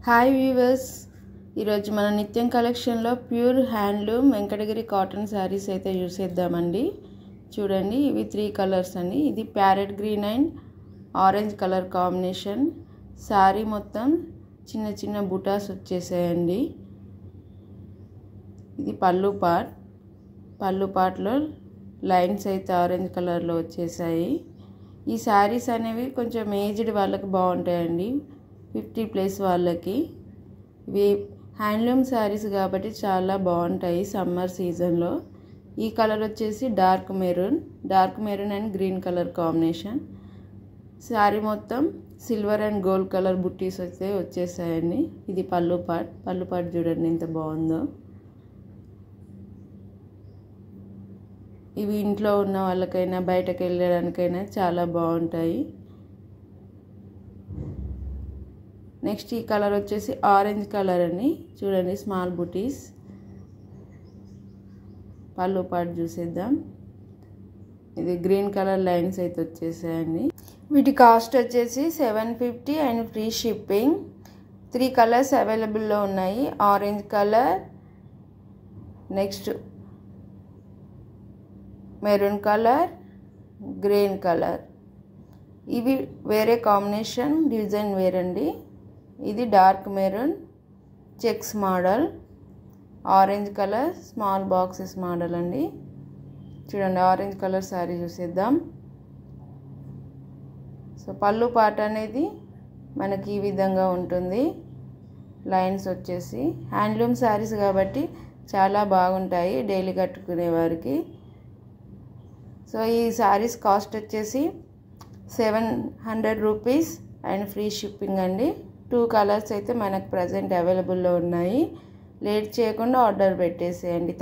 Hi weavers, ఈరోజు మన నిత్యం కలెక్షన్లో pure handloom Venkatagiri cotton saris అయితే చూసేద్దామండి. చూడండి, ఇవి 3 కలర్స్ అండి. ఇది parrot green and orange colour combination. Sari మొత్తం చిన్న చిన్న బుటాస్ వచ్చేసాయండి. ఇది పళ్ళు పార్ట్లో లైన్స్ అయితే ఆరెంజ్ కలర్లో వచ్చేసాయి. ఈ శారీస్ అనేవి కొంచెం ఏజ్డ్ వాళ్ళకి బాగుంటాయండి, 50+ వాళ్ళకి. ఇవి హ్యాండ్లూమ్ శారీస్ కాబట్టి చాలా బాగుంటాయి సమ్మర్ సీజన్లో. ఈ కలర్ వచ్చేసి dark maroon and green colour combination. Sari మొత్తం సిల్వర్ అండ్ గోల్డ్ కలర్ బుట్టీస్ అయితే వచ్చేసాయండి. ఇది పళ్ళు పార్ట్ చూడండి ఎంత బాగుందో. ఇవి ఇంట్లో ఉన్న వాళ్ళకైనా బయటకు వెళ్ళడానికైనా చాలా బాగుంటాయి. నెక్స్ట్ ఈ కలర్ వచ్చేసి ఆరెంజ్ కలర్ అండి. చూడండి, స్మాల్ బుటీస్. పళ్ళు పార్ట్ చూసేద్దాం. ఇది గ్రీన్ కలర్ లైన్స్ అయితే వచ్చేసాయండి. వీటి కాస్ట్ వచ్చేసి 750 అండ్ ఫ్రీ షిప్పింగ్. 3 కలర్స్ అవైలబుల్లో ఉన్నాయి. Orange colour, next maroon colour, green colour. ఇవి వేరే కాంబినేషన్, డిజైన్ వేరండి. ఇది dark maroon checks model, orange colour small boxes model అండి. చూడండి, ఆరెంజ్ కలర్ శారీ చూసేద్దాం. సో పళ్ళు పార్ట్ అనేది మనకి ఈ విధంగా ఉంటుంది. లైన్స్ వచ్చేసి హ్యాండ్లూమ్ శారీస్ కాబట్టి చాలా బాగుంటాయి డైలీ కట్టుకునే వారికి. సో ఈ శారీస్ కాస్ట్ వచ్చేసి 700 రూపీస్ అండ్ ఫ్రీ షిప్పింగ్ అండి. 2 కలర్స్ అయితే మనకు ప్రజెంట్ అవైలబుల్లో ఉన్నాయి. లేట్ చేయకుండా ఆర్డర్ పెట్టేసేయండి.